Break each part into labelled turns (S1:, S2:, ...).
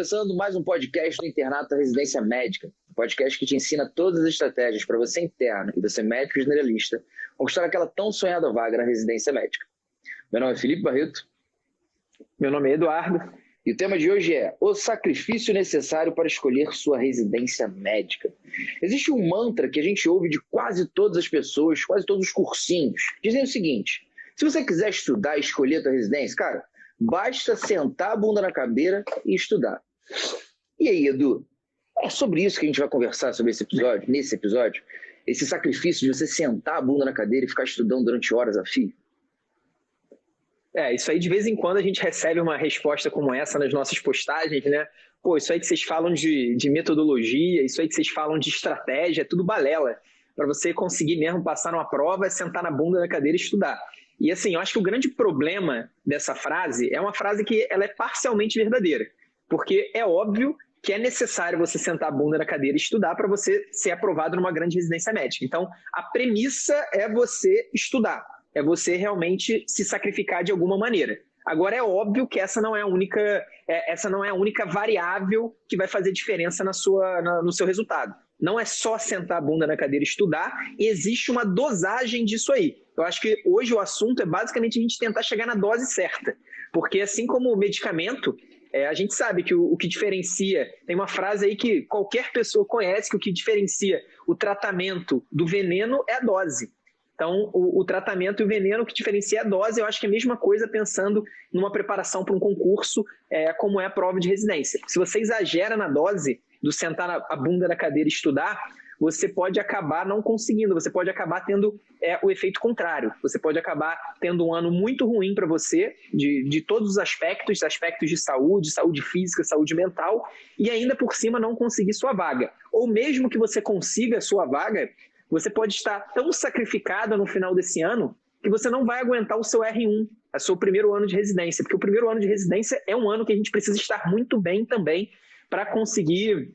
S1: começando mais um podcast do Internato da Residência Médica, um podcast que te ensina todas as estratégias para você interno e você médico generalista conquistar aquela tão sonhada vaga na residência médica. Meu nome é Felipe Barreto.
S2: Meu nome é Eduardo.
S1: E o tema de hoje é o sacrifício necessário para escolher sua residência médica. Existe um mantra que a gente ouve de quase todas as pessoas, quase todos os cursinhos, dizendo o seguinte: se você quiser estudar e escolher a sua residência, cara, basta sentar a bunda na cadeira e estudar. E aí, Edu? É sobre isso que a gente vai conversar sobre nesse episódio? Esse sacrifício de você sentar a bunda na cadeira e ficar estudando durante horas a fio?
S2: Isso aí de vez em quando a gente recebe uma resposta como essa nas nossas postagens, né? Pô, isso aí que vocês falam de metodologia, isso aí que vocês falam de estratégia, é tudo balela. Para você conseguir mesmo passar numa prova, é sentar na bunda da cadeira e estudar. E assim, eu acho que o grande problema dessa frase é uma frase que ela é parcialmente verdadeira. Porque é óbvio que é necessário você sentar a bunda na cadeira e estudar para você ser aprovado numa grande residência médica. Então, a premissa é você estudar. É você realmente se sacrificar de alguma maneira. Agora, é óbvio que essa não é a única variável que vai fazer diferença no seu resultado. Não é só sentar a bunda na cadeira e estudar, e existe uma dosagem disso aí. Eu acho que hoje o assunto é basicamente a gente tentar chegar na dose certa. Porque assim como o medicamento, a gente sabe que o que diferencia... Tem uma frase aí que qualquer pessoa conhece, que o que diferencia o tratamento do veneno é a dose. Então, o tratamento e o veneno que diferencia a dose, eu acho que é a mesma coisa pensando numa preparação para um concurso, como é a prova de residência. Se você exagera na dose do sentar a bunda na cadeira e estudar, você pode acabar não conseguindo, você pode acabar tendo o efeito contrário. Você pode acabar tendo um ano muito ruim para você, de todos os aspectos de saúde física, saúde mental, e ainda por cima não conseguir sua vaga. Ou mesmo que você consiga a sua vaga, você pode estar tão sacrificado no final desse ano que você não vai aguentar o seu R1, o seu primeiro ano de residência, porque o primeiro ano de residência é um ano que a gente precisa estar muito bem também para conseguir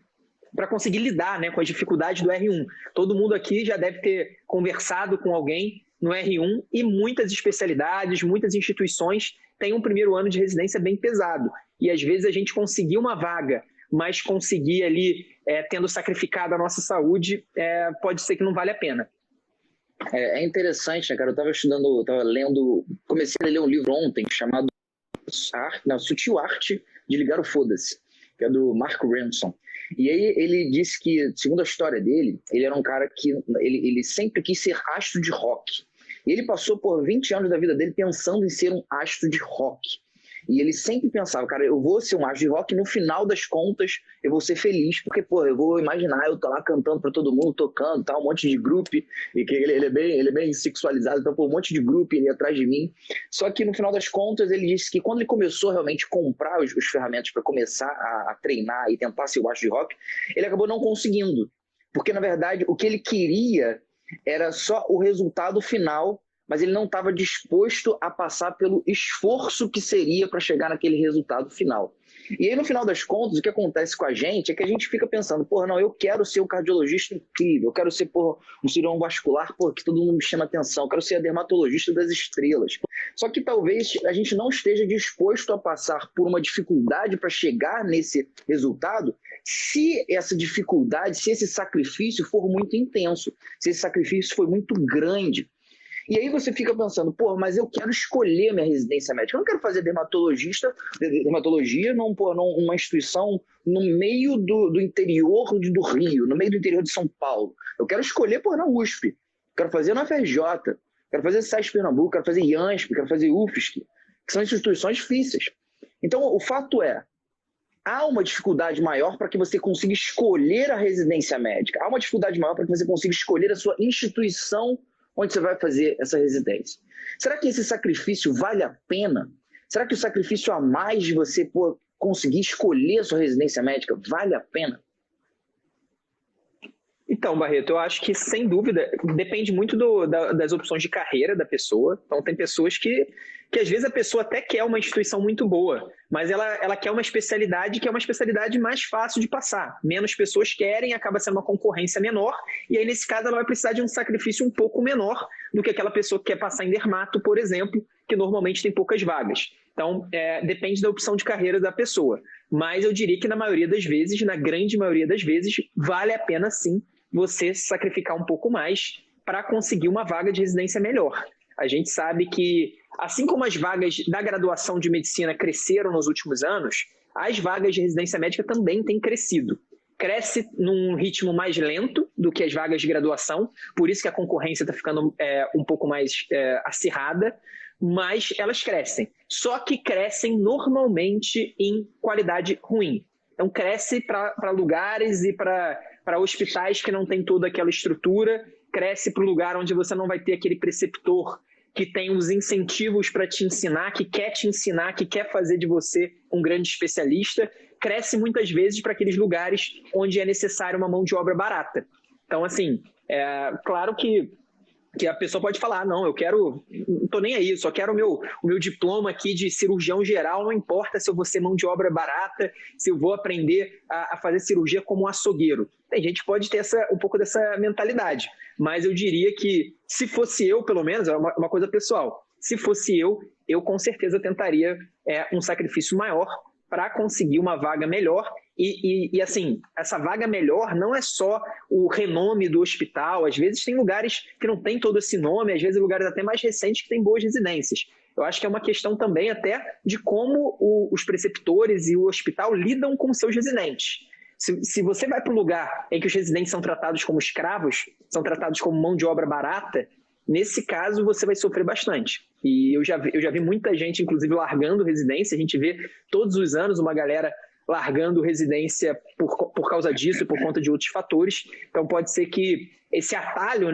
S2: lidar, né, com as dificuldades do R1. Todo mundo aqui já deve ter conversado com alguém no R1 e muitas especialidades, muitas instituições têm um primeiro ano de residência bem pesado. E às vezes a gente conseguir uma vaga, mas conseguir ali, tendo sacrificado a nossa saúde, pode ser que não vale a pena.
S1: É interessante, né, cara? Comecei a ler um livro ontem chamado Sutil Arte de Ligar o Foda-se, que é do Mark Ransom. E aí ele disse que, segundo a história dele, ele era um cara que ele sempre quis ser astro de rock. E ele passou por 20 anos da vida dele pensando em ser um astro de rock. E ele sempre pensava, cara, eu vou ser um astro de rock e no final das contas eu vou ser feliz, porque, eu vou imaginar eu tô lá cantando pra todo mundo, tocando, tá, um monte de grupo, e que ele é bem sexualizado, então, um monte de grupo ele atrás de mim. Só que no final das contas ele disse que quando ele começou realmente a comprar os ferramentas para começar a treinar e tentar ser o astro de rock, ele acabou não conseguindo, porque na verdade o que ele queria era só o resultado final, mas ele não estava disposto a passar pelo esforço que seria para chegar naquele resultado final. E aí, no final das contas, o que acontece com a gente é que a gente fica pensando, não, eu quero ser um cardiologista incrível, eu quero ser um cirurgião vascular, que todo mundo me chama atenção, eu quero ser a dermatologista das estrelas. Só que talvez a gente não esteja disposto a passar por uma dificuldade para chegar nesse resultado, se essa dificuldade, se esse sacrifício for muito intenso, se esse sacrifício for muito grande. E aí você fica pensando, mas eu quero escolher minha residência médica. Eu não quero fazer dermatologia numa instituição no meio do interior do Rio, no meio do interior de São Paulo. Eu quero escolher na USP, quero fazer na FRJ, quero fazer SESC Pernambuco, quero fazer IANSP, quero fazer UFSC, que são instituições difíceis. Então, o fato é, há uma dificuldade maior para que você consiga escolher a residência médica. Há uma dificuldade maior para que você consiga escolher a sua instituição onde você vai fazer essa residência. Será que esse sacrifício vale a pena? Será que o sacrifício a mais de você conseguir escolher a sua residência médica vale a pena?
S2: Então, Barreto, eu acho que, sem dúvida, depende muito das opções de carreira da pessoa. Então, tem pessoas que às vezes a pessoa até quer uma instituição muito boa, mas ela quer uma especialidade que é uma especialidade mais fácil de passar. Menos pessoas querem, acaba sendo uma concorrência menor, e aí, nesse caso, ela vai precisar de um sacrifício um pouco menor do que aquela pessoa que quer passar em dermato, por exemplo, que normalmente tem poucas vagas. Então, depende da opção de carreira da pessoa. Mas eu diria que na maioria das vezes, na grande maioria das vezes, vale a pena sim você sacrificar um pouco mais para conseguir uma vaga de residência melhor. A gente sabe que, assim como as vagas da graduação de medicina cresceram nos últimos anos, as vagas de residência médica também têm crescido. Cresce num ritmo mais lento do que as vagas de graduação, por isso que a concorrência está ficando um pouco mais acirrada, mas elas crescem. Só que crescem normalmente em qualidade ruim. Então cresce para lugares e para hospitais que não tem toda aquela estrutura, cresce para o lugar onde você não vai ter aquele preceptor que tem os incentivos para te ensinar, que quer fazer de você um grande especialista, cresce muitas vezes para aqueles lugares onde é necessário uma mão de obra barata. Então, assim, claro que a pessoa pode falar, não estou nem aí, só quero o meu diploma aqui de cirurgião geral, não importa se eu vou ser mão de obra barata, se eu vou aprender a fazer cirurgia como açougueiro. Tem gente que pode ter um pouco dessa mentalidade, mas eu diria que, se fosse eu, pelo menos, é uma coisa pessoal, se fosse eu com certeza tentaria um sacrifício maior para conseguir uma vaga melhor. E assim, essa vaga melhor não é só o renome do hospital, às vezes tem lugares que não tem todo esse nome, às vezes lugares até mais recentes que têm boas residências. Eu acho que é uma questão também até de como os preceptores e o hospital lidam com seus residentes. Se você vai para um lugar em que os residentes são tratados como escravos, são tratados como mão de obra barata, nesse caso você vai sofrer bastante. E eu já vi muita gente, inclusive, largando residência. A gente vê todos os anos uma galera largando residência por causa disso e por conta de outros fatores. Então pode ser que esse atalho,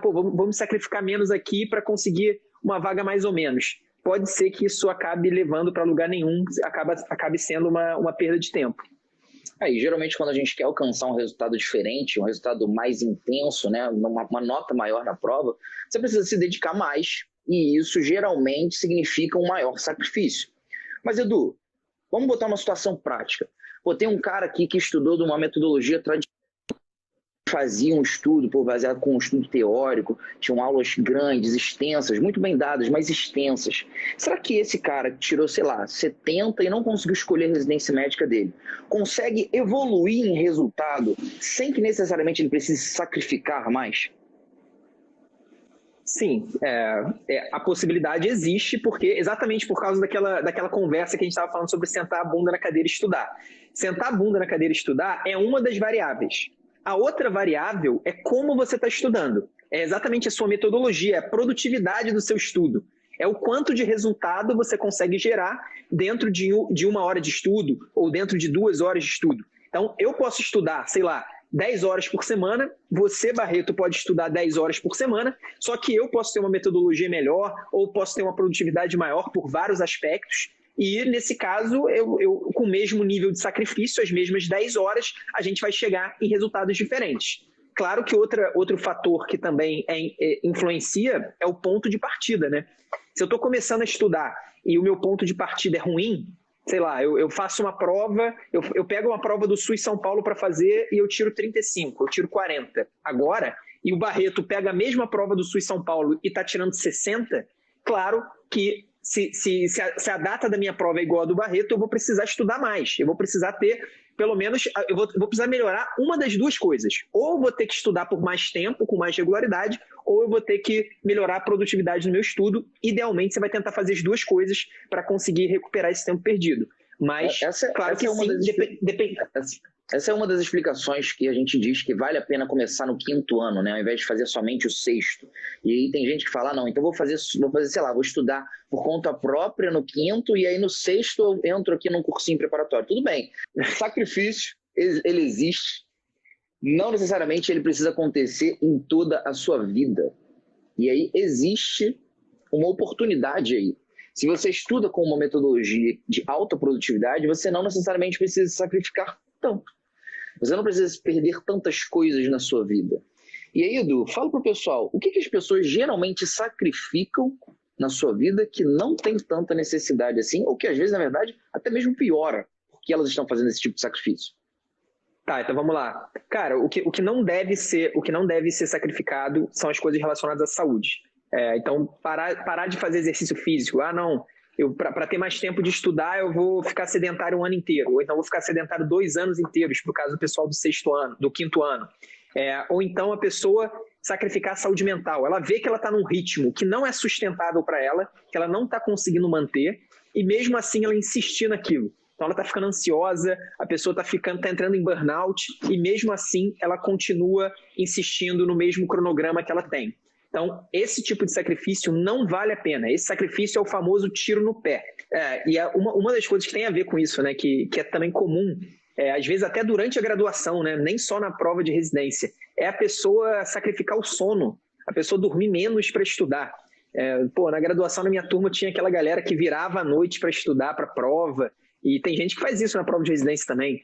S2: vamos sacrificar menos aqui para conseguir uma vaga mais ou menos. Pode ser que isso acabe levando para lugar nenhum, acabe sendo uma perda de tempo.
S1: Aí, geralmente, quando a gente quer alcançar um resultado diferente, um resultado mais intenso, né, uma nota maior na prova, você precisa se dedicar mais, e isso geralmente significa um maior sacrifício. Mas, Edu, vamos botar uma situação prática. Tem um cara aqui que estudou de uma metodologia tradicional, fazia um estudo baseado com um estudo teórico, tinham aulas grandes, extensas, muito bem dadas, mas extensas. Será que esse cara que tirou, 70 e não conseguiu escolher a residência médica dele, consegue evoluir em resultado sem que necessariamente ele precise sacrificar mais?
S2: Sim, a possibilidade existe, exatamente por causa daquela conversa que a gente estava falando sobre sentar a bunda na cadeira e estudar. Sentar a bunda na cadeira e estudar é uma das variáveis. A outra variável é como você está estudando. É exatamente a sua metodologia, a produtividade do seu estudo. É o quanto de resultado você consegue gerar dentro de 1 hora de estudo ou dentro de 2 horas de estudo. Então, eu posso estudar, 10 horas por semana, você, Barreto, pode estudar 10 horas por semana, só que eu posso ter uma metodologia melhor ou posso ter uma produtividade maior por vários aspectos. E, nesse caso, eu com o mesmo nível de sacrifício, as mesmas 10 horas, a gente vai chegar em resultados diferentes. Claro que outro fator que também influencia é o ponto de partida, né? Se eu estou começando a estudar e o meu ponto de partida é ruim, eu faço uma prova, eu pego uma prova do SUS São Paulo para fazer e eu tiro 35, eu tiro 40 agora, e o Barreto pega a mesma prova do SUS São Paulo e está tirando 60, claro que se a data da minha prova é igual a do Barreto, eu vou precisar estudar mais. Eu vou precisar ter, pelo menos, eu vou precisar melhorar uma das duas coisas. Ou eu vou ter que estudar por mais tempo, com mais regularidade, ou eu vou ter que melhorar a produtividade no meu estudo. Idealmente, você vai tentar fazer as duas coisas para conseguir recuperar esse tempo perdido. Mas, claro que sim, depende...
S1: Essa é uma das explicações que a gente diz que vale a pena começar no 5º ano, né, ao invés de fazer somente o 6º. E aí tem gente que fala, não, então vou estudar por conta própria no 5º e aí no 6º eu entro aqui num cursinho preparatório. Tudo bem, o sacrifício, ele existe, não necessariamente ele precisa acontecer em toda a sua vida. E aí existe uma oportunidade aí. Se você estuda com uma metodologia de alta produtividade, você não necessariamente precisa sacrificar tanto. Você não precisa perder tantas coisas na sua vida. E aí, Edu, fala para o pessoal, o que as pessoas geralmente sacrificam na sua vida que não tem tanta necessidade assim, ou que às vezes, na verdade, até mesmo piora, porque elas estão fazendo esse tipo de sacrifício?
S2: Tá, então vamos lá. Cara, o que não deve ser sacrificado são as coisas relacionadas à saúde. Então, parar de fazer exercício físico. Não, Para ter mais tempo de estudar, eu vou ficar sedentário um ano inteiro, ou então vou ficar sedentário 2 anos inteiros, por causa do pessoal do 6º ano, do 5º ano. Ou então a pessoa sacrificar a saúde mental. Ela vê que ela está num ritmo que não é sustentável para ela, que ela não está conseguindo manter, e mesmo assim ela insistir naquilo. Então ela está ficando ansiosa, a pessoa está entrando em burnout, e mesmo assim ela continua insistindo no mesmo cronograma que ela tem. Então, esse tipo de sacrifício não vale a pena. Esse sacrifício é o famoso tiro no pé. E uma das coisas que tem a ver com isso, né, que é também comum, às vezes até durante a graduação, né, nem só na prova de residência, é a pessoa sacrificar o sono, a pessoa dormir menos para estudar. Na graduação, na minha turma, tinha aquela galera que virava à noite para estudar para a prova, e tem gente que faz isso na prova de residência também.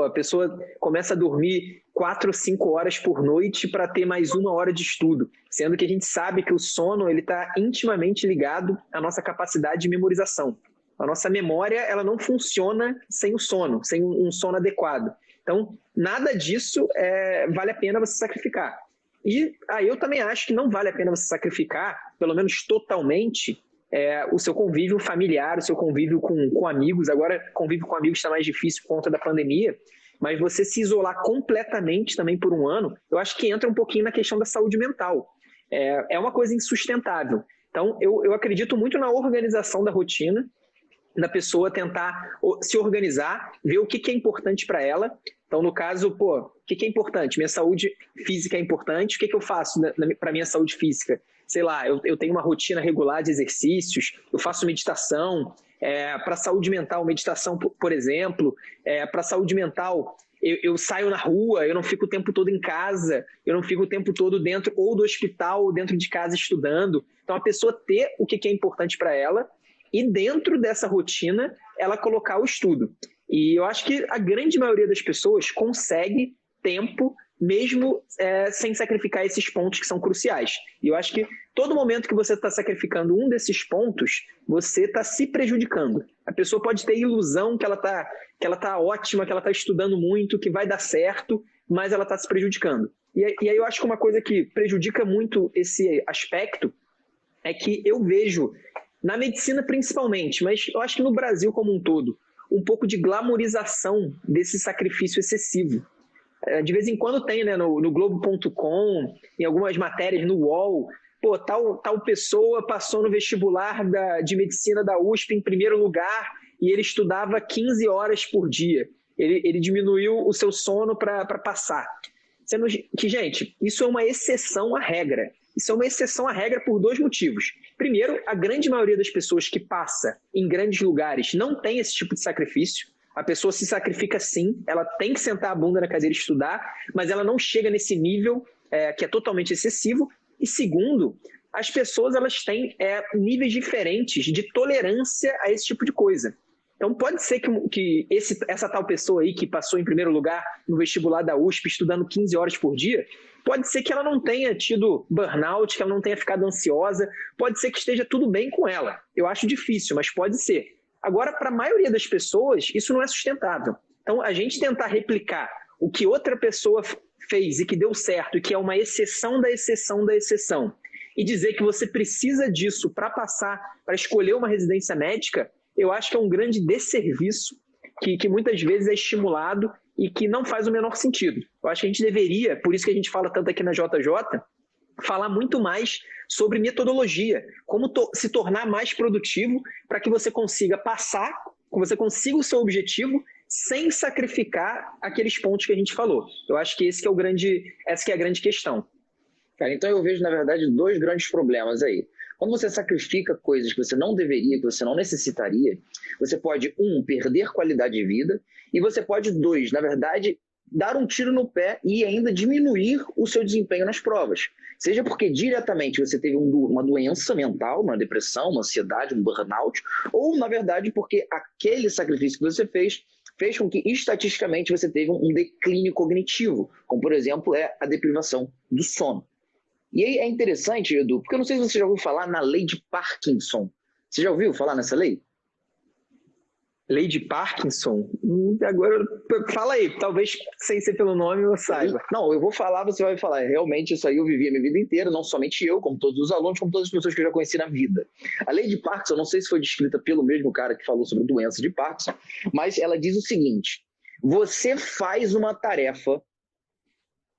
S2: A pessoa começa a dormir 4 ou 5 horas por noite para ter mais 1 hora de estudo, sendo que a gente sabe que o sono está intimamente ligado à nossa capacidade de memorização. A nossa memória ela não funciona sem o sono, sem um sono adequado. Então, nada disso vale a pena você sacrificar. E aí eu também acho que não vale a pena você sacrificar, pelo menos totalmente, o seu convívio familiar, o seu convívio com amigos. Agora, convívio com amigos está mais difícil por conta da pandemia, mas você se isolar completamente também por 1 ano, eu acho que entra um pouquinho na questão da saúde mental. É uma coisa insustentável. Então, eu acredito muito na organização da rotina, da pessoa tentar se organizar, ver o que é importante para ela. Então, no caso, o que é importante? Minha saúde física é importante, o que eu faço para minha saúde física? Sei lá, eu tenho uma rotina regular de exercícios, eu faço meditação. Para saúde mental, meditação, por exemplo. Para saúde mental, eu saio na rua, eu não fico o tempo todo em casa, eu não fico o tempo todo dentro ou do hospital ou dentro de casa estudando. Então, a pessoa ter o que é importante para ela e dentro dessa rotina, ela colocar o estudo. E eu acho que a grande maioria das pessoas consegue tempo mesmo sem sacrificar esses pontos que são cruciais. E eu acho que todo momento que você está sacrificando um desses pontos, você está se prejudicando. A pessoa pode ter ilusão que ela tá ótima, que ela está estudando muito, que vai dar certo, mas ela está se prejudicando. E aí eu acho que uma coisa que prejudica muito esse aspecto é que eu vejo, na medicina principalmente, mas eu acho que no Brasil como um todo, um pouco de glamorização desse sacrifício excessivo. De vez em quando tem, né, no Globo.com, em algumas matérias no UOL, tal pessoa passou no vestibular de medicina da USP em primeiro lugar e ele estudava 15 horas por dia. Ele diminuiu o seu sono para passar. Sendo que, gente, isso é uma exceção à regra. Isso é uma exceção à regra por 2 motivos. Primeiro, a grande maioria das pessoas que passa em grandes lugares não tem esse tipo de sacrifício. A pessoa se sacrifica sim, ela tem que sentar a bunda na cadeira e estudar, mas ela não chega nesse nível que é totalmente excessivo. E segundo, as pessoas elas têm níveis diferentes de tolerância a esse tipo de coisa. Então pode ser que essa tal pessoa aí que passou em primeiro lugar no vestibular da USP estudando 15 horas por dia, pode ser que ela não tenha tido burnout, que ela não tenha ficado ansiosa, pode ser que esteja tudo bem com ela. Eu acho difícil, mas pode ser. Agora, para a maioria das pessoas, isso não é sustentável. Então, a gente tentar replicar o que outra pessoa fez e que deu certo, e que é uma exceção da exceção da exceção, e dizer que você precisa disso para passar, para escolher uma residência médica, eu acho que é um grande desserviço que muitas vezes é estimulado e que não faz o menor sentido. Eu acho que a gente deveria, por isso que a gente fala tanto aqui na JJ, falar muito mais sobre metodologia, como se tornar mais produtivo para que você consiga passar, que você consiga o seu objetivo sem sacrificar aqueles pontos que a gente falou. Eu acho que essa que é a grande questão.
S1: Cara, então eu vejo, na verdade, 2 grandes problemas aí. Quando você sacrifica coisas que você não deveria, que você não necessitaria, você pode, 1, perder qualidade de vida, e você pode, 2, na verdade, dar um tiro no pé e ainda diminuir o seu desempenho nas provas. Seja porque diretamente você teve uma doença mental, uma depressão, uma ansiedade, um burnout, ou, na verdade, porque aquele sacrifício que você fez com que, estatisticamente, você teve um declínio cognitivo, como, por exemplo, a deprivação do sono. E aí é interessante, Edu, porque eu não sei se você já ouviu falar na lei de Parkinson. Você já ouviu falar nessa lei?
S2: Lei de Parkinson? Agora, fala aí, talvez sem ser pelo nome eu saiba.
S1: Não, eu vou falar, você vai falar. Realmente, isso aí eu vivi a minha vida inteira, não somente eu, como todos os alunos, como todas as pessoas que eu já conheci na vida. A lei de Parkinson, não sei se foi descrita pelo mesmo cara que falou sobre doença de Parkinson, mas ela diz o seguinte: você faz uma tarefa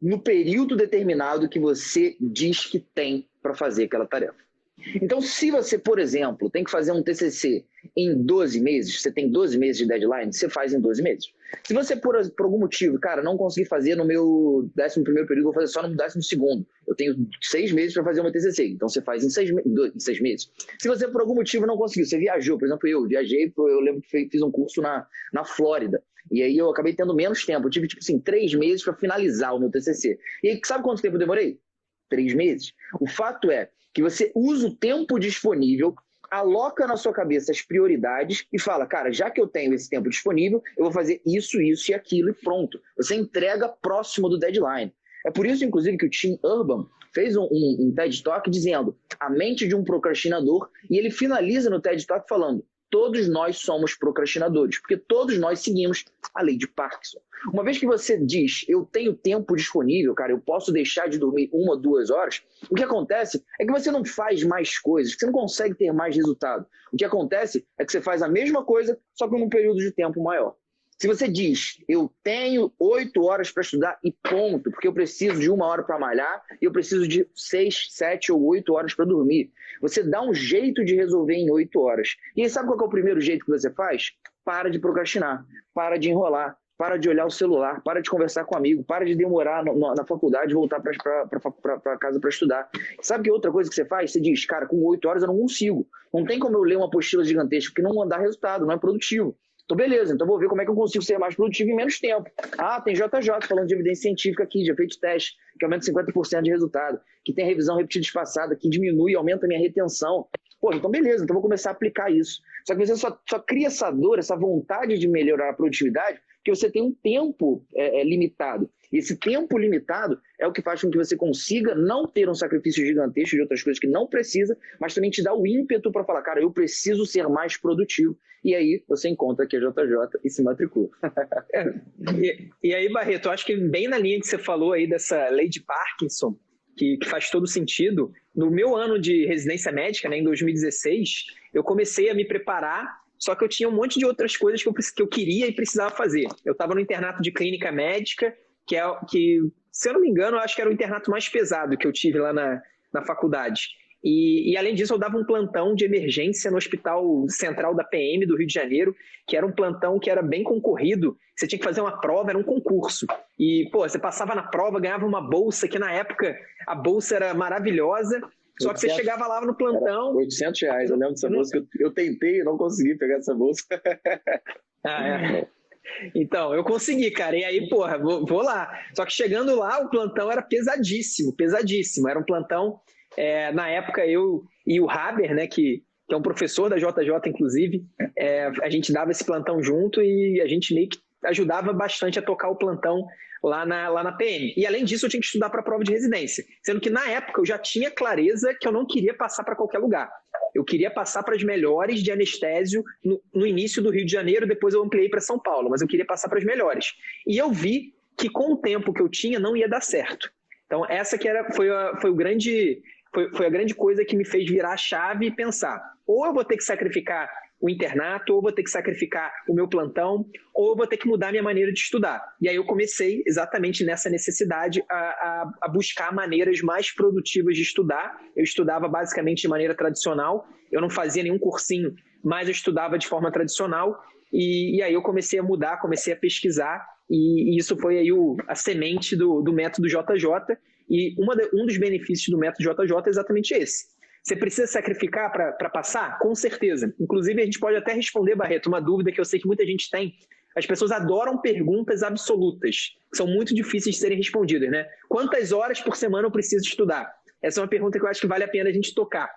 S1: no período determinado que você diz que tem para fazer aquela tarefa. Então, se você, por exemplo, tem que fazer um TCC em 12 meses, você tem 12 meses de deadline, você faz em 12 meses. Se você, por algum motivo, cara, não conseguir fazer no meu 11º período, vou fazer só no 12º. Eu tenho 6 meses para fazer o meu TCC, então você faz em 6 meses. Se você, por algum motivo, não conseguiu, você viajou, por exemplo, eu viajei, eu lembro que fiz um curso na Flórida, e aí eu acabei tendo menos tempo, eu tive, 3 meses para finalizar o meu TCC. E aí, sabe quanto tempo eu demorei? 3 meses. O fato é que você usa o tempo disponível, aloca na sua cabeça as prioridades e fala, cara, já que eu tenho esse tempo disponível, eu vou fazer isso e aquilo e pronto. Você entrega próximo do deadline. É por isso, inclusive, que o Tim Urban fez um TED Talk dizendo a mente de um procrastinador, e ele finaliza no TED Talk falando: todos nós somos procrastinadores, porque todos nós seguimos a lei de Parkinson. Uma vez que você diz, eu tenho tempo disponível, cara, eu posso deixar de dormir 1 ou 2 horas, o que acontece é que você não faz mais coisas, você não consegue ter mais resultado. O que acontece é que você faz a mesma coisa, só que num período de tempo maior. Se você diz, eu tenho 8 horas para estudar e ponto, porque eu preciso de 1 hora para malhar e eu preciso de 6, 7 ou 8 horas para dormir. Você dá um jeito de resolver em 8 horas. E aí, sabe qual é o primeiro jeito que você faz? Para de procrastinar, para de enrolar, para de olhar o celular, para de conversar com um amigo, para de demorar na faculdade e voltar para casa para estudar. Sabe que outra coisa que você faz? Você diz, cara, com 8 horas eu não consigo. Não tem como eu ler uma apostila gigantesca, porque não dá resultado, não é produtivo. Então, beleza, então vou ver como é que eu consigo ser mais produtivo em menos tempo. Ah, tem JJ falando de evidência científica aqui, de efeito de teste, que aumenta 50% de resultado, que tem revisão repetida espaçada, que diminui e aumenta a minha retenção. Pô, então beleza, então vou começar a aplicar isso. Só que você só cria essa dor, essa vontade de melhorar a produtividade, porque você tem um tempo limitado. E esse tempo limitado é o que faz com que você consiga não ter um sacrifício gigantesco de outras coisas que não precisa, mas também te dá o ímpeto para falar, cara, eu preciso ser mais produtivo. E aí você encontra aqui a JJ e se matricula.
S2: E aí, Barreto, eu acho que bem na linha que você falou aí dessa lei de Parkinson, que faz todo sentido, no meu ano de residência médica, né, em 2016, eu comecei a me preparar, só que eu tinha um monte de outras coisas que eu queria e precisava fazer. Eu estava no internato de clínica médica, que, se eu não me engano, eu acho que era o internato mais pesado que eu tive lá na faculdade. E, além disso, eu dava um plantão de emergência no Hospital Central da PM do Rio de Janeiro, que era um plantão que era bem concorrido. Você tinha que fazer uma prova, era um concurso. E, pô, você passava na prova, ganhava uma bolsa, que na época a bolsa era maravilhosa, só que você chegava lá no plantão...
S1: R$800, eu lembro dessa bolsa, que eu tentei e não consegui pegar essa bolsa.
S2: Então, eu consegui, cara, e aí, porra, vou lá. Só que chegando lá, o plantão era pesadíssimo, pesadíssimo. Era um plantão, na época, eu e o Haber, né, que é um professor da JJ, inclusive, a gente dava esse plantão junto e a gente meio que ajudava bastante a tocar o plantão lá na PM. E, além disso, eu tinha que estudar para a prova de residência, sendo que, na época, eu já tinha clareza que eu não queria passar para qualquer lugar. Eu queria passar para as melhores de anestésio no início do Rio de Janeiro, depois eu ampliei para São Paulo, mas eu queria passar para as melhores. E eu vi que com o tempo que eu tinha não ia dar certo. Então essa que foi a grande coisa que me fez virar a chave e pensar, ou eu vou ter que sacrificar o internato, ou eu vou ter que sacrificar o meu plantão, ou eu vou ter que mudar a minha maneira de estudar. E aí eu comecei exatamente nessa necessidade a buscar maneiras mais produtivas de estudar. Eu estudava basicamente de maneira tradicional, eu não fazia nenhum cursinho, mas eu estudava de forma tradicional, e aí eu comecei a mudar, comecei a pesquisar, e isso foi aí a semente do método JJ, e um dos benefícios do método JJ é exatamente esse. Você precisa sacrificar para passar? Com certeza. Inclusive, a gente pode até responder, Barreto, uma dúvida que eu sei que muita gente tem. As pessoas adoram perguntas absolutas, que são muito difíceis de serem respondidas, né? Quantas horas por semana eu preciso estudar? Essa é uma pergunta que eu acho que vale a pena a gente tocar.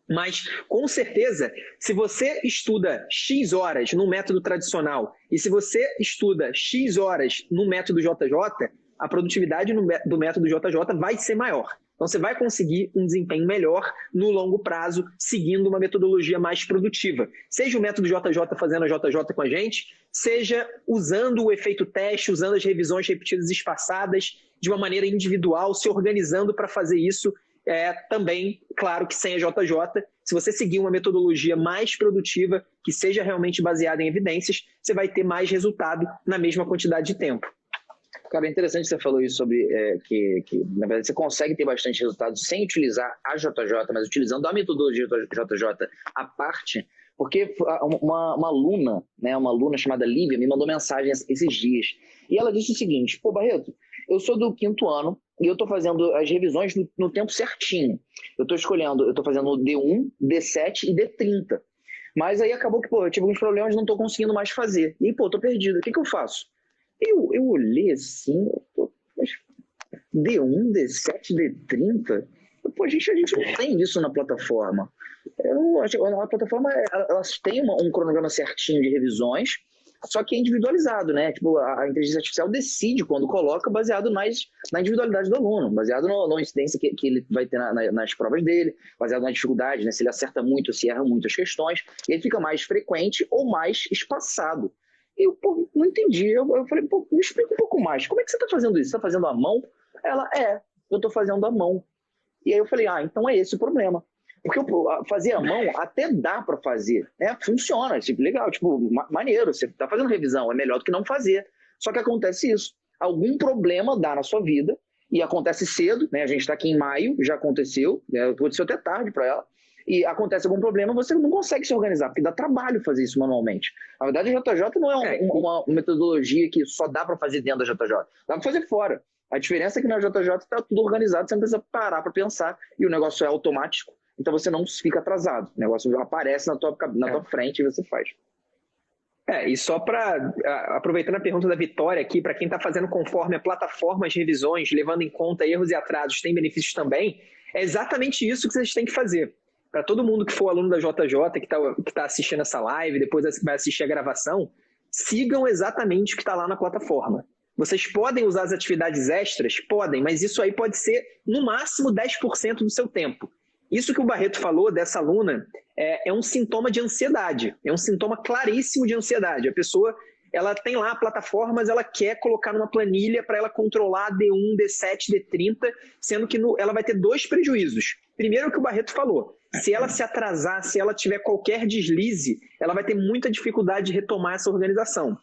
S2: Mas, com certeza, se você estuda X horas no método tradicional e se você estuda X horas no método JJ, a produtividade do método JJ vai ser maior. Então você vai conseguir um desempenho melhor no longo prazo, seguindo uma metodologia mais produtiva. Seja o método JJ fazendo a JJ com a gente, seja usando o efeito teste, usando as revisões repetidas e espaçadas de uma maneira individual, se organizando para fazer isso também, claro que sem a JJ. Se você seguir uma metodologia mais produtiva, que seja realmente baseada em evidências, você vai ter mais resultado na mesma quantidade de tempo.
S1: Cara, é interessante que você falou isso sobre que, na verdade, você consegue ter bastante resultado sem utilizar a JJ, mas utilizando a metodologia JJ à parte, porque uma aluna, né, uma aluna chamada Lívia, me mandou mensagem esses dias. E ela disse o seguinte: pô, Barreto, eu sou do 5º ano e eu estou fazendo as revisões no tempo certinho. Eu estou fazendo o D1, D7 e D30. Mas aí acabou que, pô, eu tive alguns problemas e não estou conseguindo mais fazer. E, pô, estou perdido. O que eu faço? Eu olhei assim, mas D1, D7, D30? Pô, a gente não tem isso na plataforma. A plataforma, elas têm um cronograma certinho de revisões, só que é individualizado, né? Tipo, a inteligência artificial decide quando coloca, baseado mais na individualidade do aluno, baseado na incidência que ele vai ter nas provas dele, baseado na dificuldade, né? Se ele acerta muito, se erra muito as questões, e ele fica mais frequente ou mais espaçado. E eu, pô, não entendi. Eu falei, pô, me explica um pouco mais. Como é que você está fazendo isso? Você está fazendo à mão? Ela, eu estou fazendo à mão. E aí eu falei, então é esse o problema. Porque fazer à mão até dá para fazer, né? Funciona, tipo, legal, tipo, maneiro, você está fazendo revisão, é melhor do que não fazer. Só que acontece isso, algum problema dá na sua vida, e acontece cedo, né? A gente está aqui em maio, já aconteceu, né? Aconteceu até tarde para ela, e acontece algum problema, você não consegue se organizar, porque dá trabalho fazer isso manualmente. Na verdade, a JJ não é uma metodologia que só dá para fazer dentro da JJ, dá para fazer fora. A diferença é que na JJ está tudo organizado, você não precisa parar para pensar, e o negócio é automático. Então você não fica atrasado. O negócio aparece na tua frente e você faz.
S2: E só para, aproveitando a pergunta da Vitória aqui, para quem está fazendo conforme a plataforma de revisões, levando em conta erros e atrasos, tem benefícios também, é exatamente isso que vocês têm que fazer. Para todo mundo que for aluno da JJ, que tá assistindo essa live, depois vai assistir a gravação, sigam exatamente o que está lá na plataforma. Vocês podem usar as atividades extras? Podem, mas isso aí pode ser no máximo 10% do seu tempo. Isso que o Barreto falou dessa aluna é um sintoma de ansiedade, é um sintoma claríssimo de ansiedade. A pessoa, ela tem lá a plataforma, mas ela quer colocar numa planilha para ela controlar D1, D7, D30, sendo que ela vai ter 2 prejuízos. Primeiro, o que o Barreto falou, se ela se atrasar, se ela tiver qualquer deslize, ela vai ter muita dificuldade de retomar essa organização.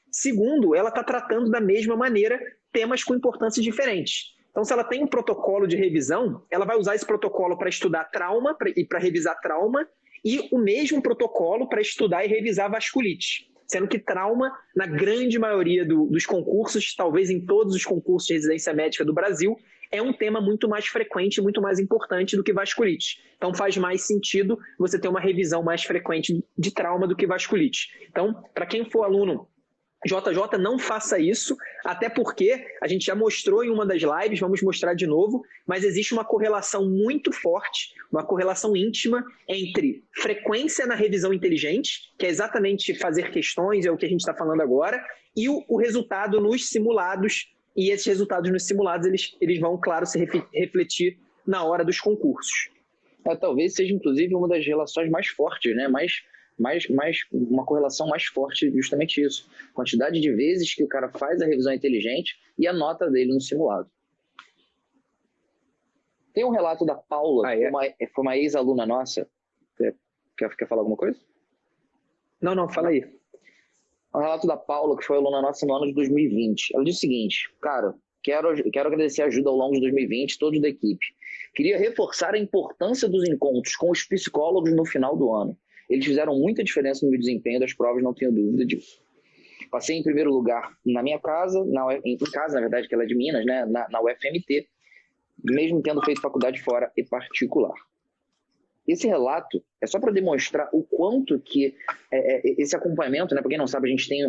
S2: Segundo, ela está tratando da mesma maneira temas com importâncias diferentes. Então, se ela tem um protocolo de revisão, ela vai usar esse protocolo para estudar trauma e para revisar trauma, e o mesmo protocolo para estudar e revisar vasculite. Sendo que trauma, na grande maioria dos concursos, talvez em todos os concursos de residência médica do Brasil, é um tema muito mais frequente e muito mais importante do que vasculite. Então, faz mais sentido você ter uma revisão mais frequente de trauma do que vasculite. Então, para quem for aluno JJ, não faça isso, até porque a gente já mostrou em uma das lives, vamos mostrar de novo, mas existe uma correlação muito forte, uma correlação íntima entre frequência na revisão inteligente, que é exatamente fazer questões, é o que a gente está falando agora, e o resultado nos simulados, e esses resultados nos simulados eles vão, claro, se refletir na hora dos concursos.
S1: Talvez seja, inclusive, uma das relações mais fortes, né? Uma correlação mais forte, justamente isso. Quantidade de vezes que o cara faz a revisão inteligente e a nota dele no simulado. Tem um relato da Paula, que foi uma ex-aluna nossa. Quer falar alguma coisa?
S2: Não, fala aí.
S1: Um relato da Paula, que foi aluna nossa no ano de 2020. Ela disse o seguinte: cara, quero agradecer a ajuda ao longo de 2020, todos da equipe. Queria reforçar a importância dos encontros com os psicólogos no final do ano. Eles fizeram muita diferença no meu desempenho das provas, não tenho dúvida disso. Passei em primeiro lugar na minha casa, em casa, na verdade, que ela é de Minas, né, na UFMT, mesmo tendo feito faculdade fora e particular. Esse relato é só para demonstrar o quanto que esse acompanhamento, né, para quem não sabe, a gente tem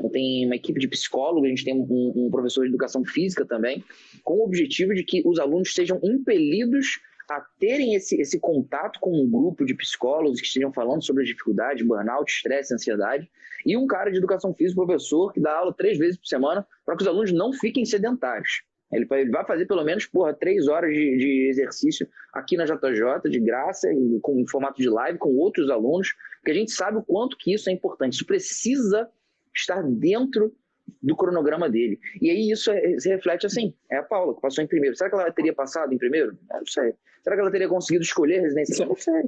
S1: uma equipe de psicólogos, a gente tem um professor de educação física também, com o objetivo de que os alunos sejam impelidos a terem esse contato com um grupo de psicólogos que estejam falando sobre as dificuldades, burnout, estresse, ansiedade, e um cara de educação física, professor, que dá aula 3 vezes por semana, para que os alunos não fiquem sedentários. Ele vai fazer pelo menos, 3 horas de exercício aqui na JJ, de graça, em formato de live, com outros alunos, porque a gente sabe o quanto que isso é importante. Isso precisa estar dentro do cronograma dele. E aí isso se reflete assim. É a Paula, que passou em primeiro. Será que ela teria passado em primeiro? Eu não sei. Será que ela teria conseguido escolher a residência? Eu não sei.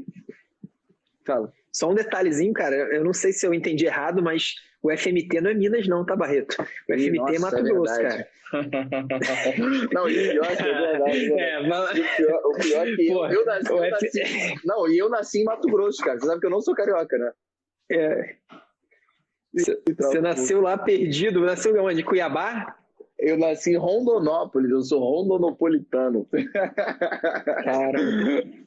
S1: Fala.
S2: Só um detalhezinho, cara, eu não sei se eu entendi errado, mas o FMT não é Minas não, tá, Barreto? O FMT é Mato Grosso, cara.
S1: Não, e o pior é verdade. O pior é que eu nasci em Mato Grosso, cara. Você sabe que eu não sou carioca, né?
S2: Você nasceu lá perdido, nasceu onde? Cuiabá?
S1: Eu nasci em Rondonópolis, eu sou rondonopolitano.
S2: Cara,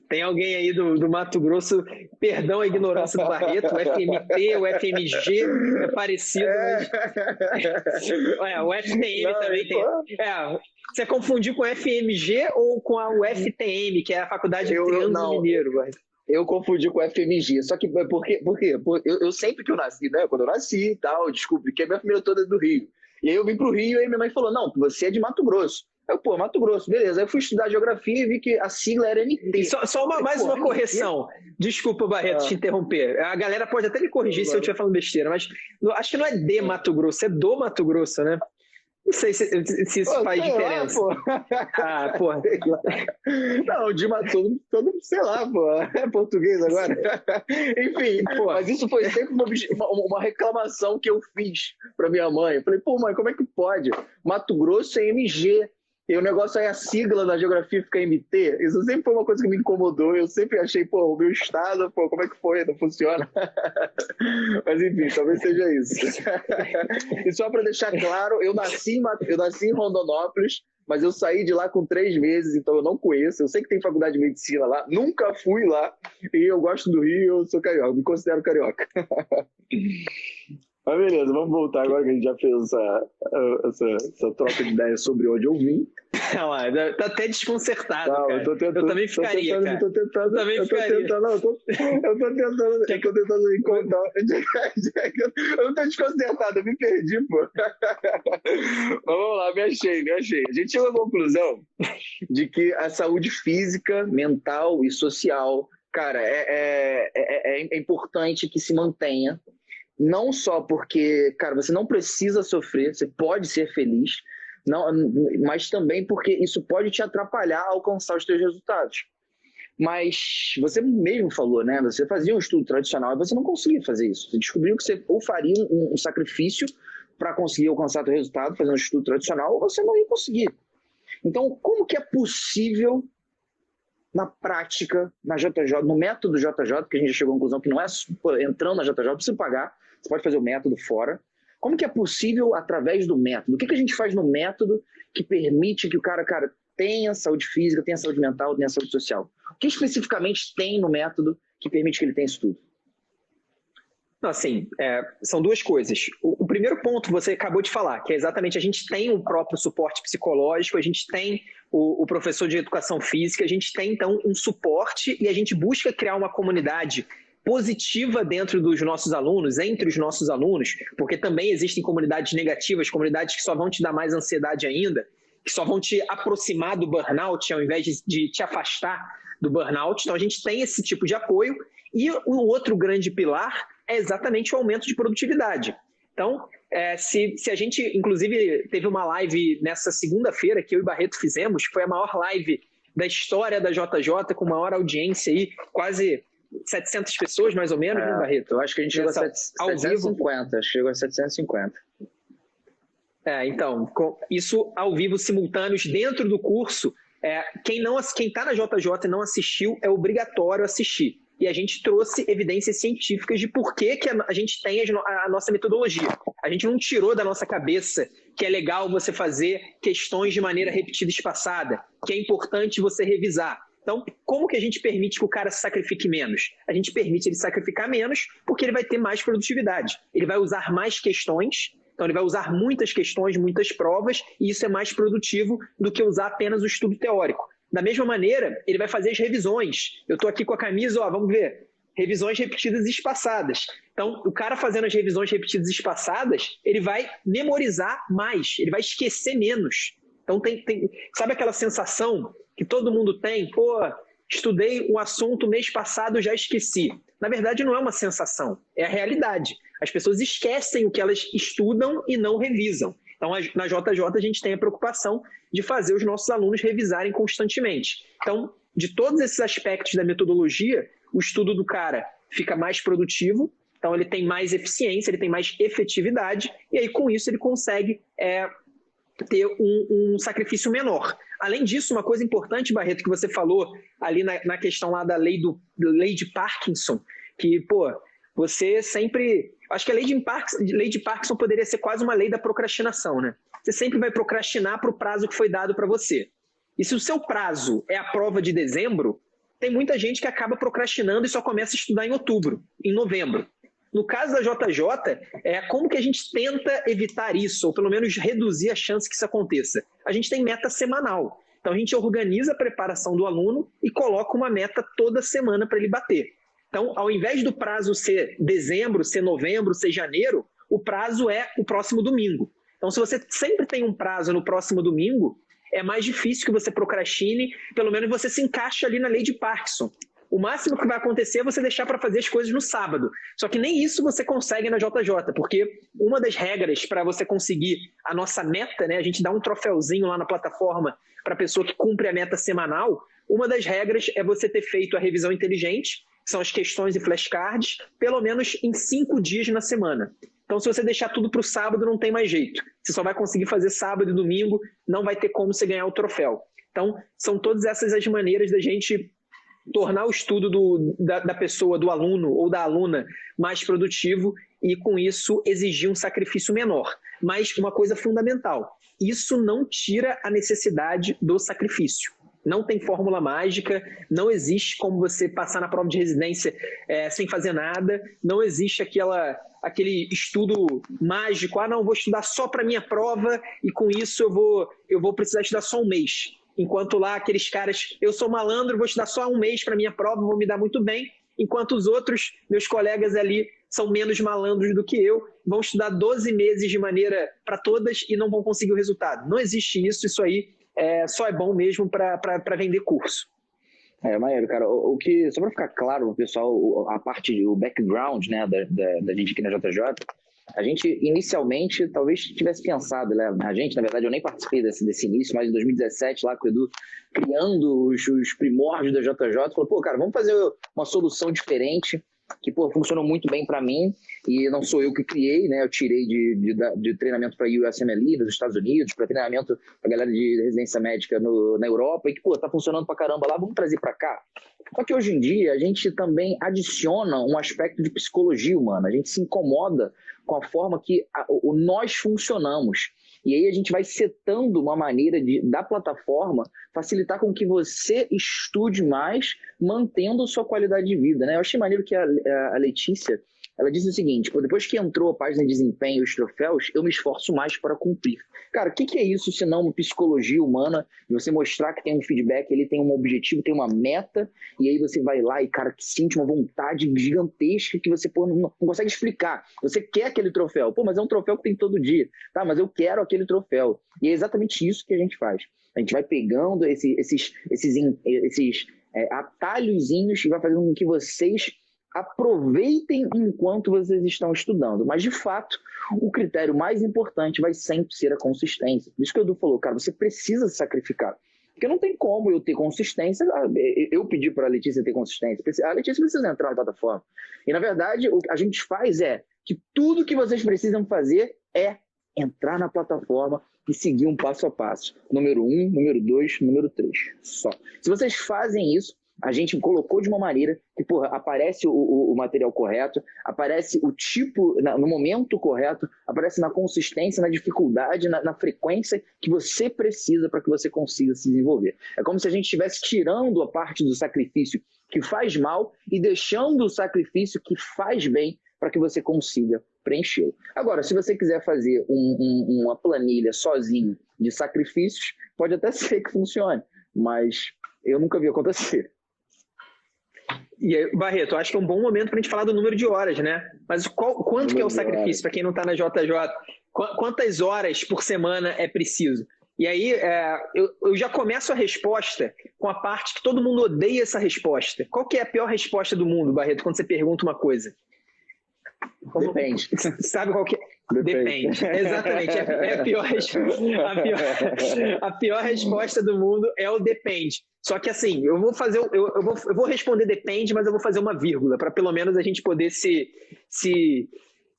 S2: tem alguém aí do Mato Grosso, perdão a ignorância do Barreto, o FMT, o FMG é parecido, mas... o FTM também tem. Você confundiu com o FMG ou com a UFTM, que é a Faculdade de Triângulo Mineiro, Barreto?
S1: Eu confundi com o FMG, só que por quê? Eu sempre que eu nasci, né? Quando eu nasci e tal, desculpe, que a minha família toda é do Rio. E aí eu vim pro Rio e aí minha mãe falou, não, você é de Mato Grosso. Mato Grosso, beleza. Aí eu fui estudar geografia e vi que a sigla era MT.
S2: Só mais uma correção. Desculpa, Barreto, te interromper. A galera pode até me corrigir se eu estiver falando besteira, mas acho que não é de Mato Grosso, é do Mato Grosso, né? Não sei se isso faz diferença.
S1: Lá, porra. Não, de Mato, todo, sei lá, pô. É português agora. Enfim, mas isso foi sempre uma reclamação que eu fiz pra minha mãe. Eu falei, mãe, como é que pode? Mato Grosso é MG. E o negócio aí, a sigla da geografia fica MT. Isso sempre foi uma coisa que me incomodou. Eu sempre achei, o meu estado, como é que foi? Não funciona. Mas enfim, talvez seja isso. E só para deixar claro, eu nasci em Rondonópolis, mas eu saí de lá com 3 meses, então eu não conheço. Eu sei que tem faculdade de medicina lá, nunca fui lá. E eu gosto do Rio, eu sou carioca, me considero carioca. Mas beleza, vamos voltar agora que a gente já fez essa troca de ideias sobre onde eu vim.
S2: Tá até desconcertado, cara.
S1: Eu
S2: também ficaria, cara.
S1: Eu tô tentando encontrar. Eu não tô desconcertado, eu me perdi, pô. Mas vamos lá, me achei. A gente chegou à conclusão de que a saúde física, mental e social, cara, é importante que se mantenha. Não só porque, cara, você não precisa sofrer, você pode ser feliz, mas também porque isso pode te atrapalhar a alcançar os seus resultados. Mas você mesmo falou, né? Você fazia um estudo tradicional e você não conseguia fazer isso. Você descobriu que você ou faria um sacrifício para conseguir alcançar o resultado fazendo um estudo tradicional, ou você não ia conseguir. Então, como que é possível, na prática, na JJ, no método JJ, que a gente já chegou à conclusão que não é entrando na JJ, precisa pagar, você pode fazer o método fora. Como que é possível através do método? O que a gente faz no método que permite que o cara tenha saúde física, tenha saúde mental, tenha saúde social? O que especificamente tem no método que permite que ele tenha isso tudo?
S2: Assim, são duas coisas. O primeiro ponto você acabou de falar, que é exatamente a gente tem o próprio suporte psicológico, a gente tem o professor de educação física, a gente tem, então, um suporte e a gente busca criar uma comunidade positiva dentro dos nossos alunos, entre os nossos alunos, porque também existem comunidades negativas, comunidades que só vão te dar mais ansiedade ainda, que só vão te aproximar do burnout ao invés de te afastar do burnout. Então a gente tem esse tipo de apoio. E o outro grande pilar é exatamente o aumento de produtividade. Então, se a gente, inclusive, teve uma live nessa segunda-feira que eu e Barreto fizemos, foi a maior live da história da JJ, com maior audiência aí, quase 700 pessoas, mais ou menos, né, Barreto?
S1: Eu acho que a gente chegou a 750. Chegou a 750.
S2: Então, isso ao vivo, simultâneos, dentro do curso. Quem está na JJ e não assistiu, é obrigatório assistir. E a gente trouxe evidências científicas de por que a gente tem a nossa metodologia. A gente não tirou da nossa cabeça que é legal você fazer questões de maneira repetida e espaçada, que é importante você revisar. Então, como que a gente permite que o cara se sacrifique menos? A gente permite ele sacrificar menos porque ele vai ter mais produtividade. Ele vai usar mais questões, então ele vai usar muitas questões, muitas provas, e isso é mais produtivo do que usar apenas o estudo teórico. Da mesma maneira, ele vai fazer as revisões. Eu estou aqui com a camisa, vamos ver, revisões repetidas e espaçadas. Então, o cara fazendo as revisões repetidas e espaçadas, ele vai memorizar mais, ele vai esquecer menos. Então, sabe aquela sensação que todo mundo tem? Pô, estudei um assunto mês passado, já esqueci. Na verdade, não é uma sensação, é a realidade. As pessoas esquecem o que elas estudam e não revisam. Então, na JJ, a gente tem a preocupação de fazer os nossos alunos revisarem constantemente. Então, de todos esses aspectos da metodologia, o estudo do cara fica mais produtivo, então ele tem mais eficiência, ele tem mais efetividade, e aí com isso ele consegue ter um sacrifício menor. Além disso, uma coisa importante, Barreto, que você falou ali na questão lá da lei de Parkinson, que, pô, você sempre... Acho que a lei de Parkinson poderia ser quase uma lei da procrastinação, né? Você sempre vai procrastinar para o prazo que foi dado para você. E se o seu prazo é a prova de dezembro, tem muita gente que acaba procrastinando e só começa a estudar em outubro, em novembro. No caso da JJ, como que a gente tenta evitar isso, ou pelo menos reduzir a chance que isso aconteça? A gente tem meta semanal. Então a gente organiza a preparação do aluno e coloca uma meta toda semana para ele bater. Então, ao invés do prazo ser dezembro, ser novembro, ser janeiro, o prazo é o próximo domingo. Então, se você sempre tem um prazo no próximo domingo, é mais difícil que você procrastine, pelo menos você se encaixa ali na lei de Parkinson. O máximo que vai acontecer é você deixar para fazer as coisas no sábado. Só que nem isso você consegue na JJ, porque uma das regras para você conseguir a nossa meta, né, a gente dá um troféuzinho lá na plataforma para a pessoa que cumpre a meta semanal, uma das regras é você ter feito a revisão inteligente, que são as questões e flashcards, pelo menos em 5 dias na semana. Então, se você deixar tudo para o sábado, não tem mais jeito. Você só vai conseguir fazer sábado e domingo, não vai ter como você ganhar o troféu. Então, são todas essas as maneiras da gente tornar o estudo da pessoa, do aluno ou da aluna mais produtivo e, com isso, exigir um sacrifício menor. Mas uma coisa fundamental, isso não tira a necessidade do sacrifício. Não tem fórmula mágica, não existe como você passar na prova de residência sem fazer nada, não existe aquele estudo mágico, não, vou estudar só para a minha prova e com isso eu vou precisar estudar só um mês. Enquanto lá aqueles caras, eu sou malandro, vou estudar só um mês para a minha prova, vou me dar muito bem, enquanto os outros, meus colegas ali, são menos malandros do que eu, vão estudar 12 meses de maneira para todas e não vão conseguir o resultado. Não existe isso aí só é bom mesmo para vender curso.
S1: Maneiro, cara. Só para ficar claro no pessoal, a parte, o background, né, da gente aqui na JJ, a gente inicialmente talvez tivesse pensado, né, a gente, na verdade, eu nem participei desse início, mas em 2017, lá com o Edu, criando os primórdios da JJ, falou, pô, cara, vamos fazer uma solução diferente, que, pô, funcionou muito bem para mim, e não sou eu que criei, né, eu tirei de treinamento para USMLE nos Estados Unidos, para treinamento para galera de residência médica na Europa, e que, pô, tá funcionando pra caramba lá, vamos trazer para cá. Só que hoje em dia a gente também adiciona um aspecto de psicologia humana, a gente se incomoda com a forma que nós funcionamos. E aí a gente vai setando uma maneira da plataforma facilitar com que você estude mais, mantendo sua qualidade de vida, né? Eu achei maneiro que a Letícia, ela disse o seguinte, pô, depois que entrou a página de desempenho e os troféus, eu me esforço mais para cumprir. Cara, o que é isso se não uma psicologia humana, de você mostrar que tem um feedback, ele tem um objetivo, tem uma meta, e aí você vai lá e, cara, que sente uma vontade gigantesca que você, pô, não consegue explicar. Você quer aquele troféu, pô, mas é um troféu que tem todo dia, tá? Mas eu quero aquele troféu. E é exatamente isso que a gente faz. A gente vai pegando esses atalhozinhos e vai fazendo com que vocês aproveitem enquanto vocês estão estudando. Mas, de fato, o critério mais importante vai sempre ser a consistência. Por isso que o Edu falou, cara, você precisa se sacrificar. Porque não tem como eu ter consistência. Eu pedi para a Letícia ter consistência. A Letícia precisa entrar na plataforma. E, na verdade, o que a gente faz é que tudo que vocês precisam fazer é entrar na plataforma e seguir um passo a passo. Número 1, número 2, número 3. Só. Se vocês fazem isso, a gente colocou de uma maneira que, porra, aparece o material correto, aparece o tipo no momento correto, aparece na consistência, na dificuldade, na frequência que você precisa para que você consiga se desenvolver. É como se a gente estivesse tirando a parte do sacrifício que faz mal e deixando o sacrifício que faz bem para que você consiga preenchê-lo. Agora, se você quiser fazer uma planilha sozinho de sacrifícios, pode até ser que funcione, mas eu nunca vi acontecer.
S2: E aí, Barreto, acho que é um bom momento para a gente falar do número de horas, né? Mas quanto que é o sacrifício para quem não está na JJ? Quantas horas por semana é preciso? E aí, eu já começo a resposta com a parte que todo mundo odeia essa resposta. Qual que é a pior resposta do mundo, Barreto, quando você pergunta uma coisa?
S1: Depende.
S2: Sabe qual que é? Depende. Exatamente. A pior resposta do mundo é o depende. Só que assim, eu vou responder depende, mas eu vou fazer uma vírgula, para pelo menos a gente poder se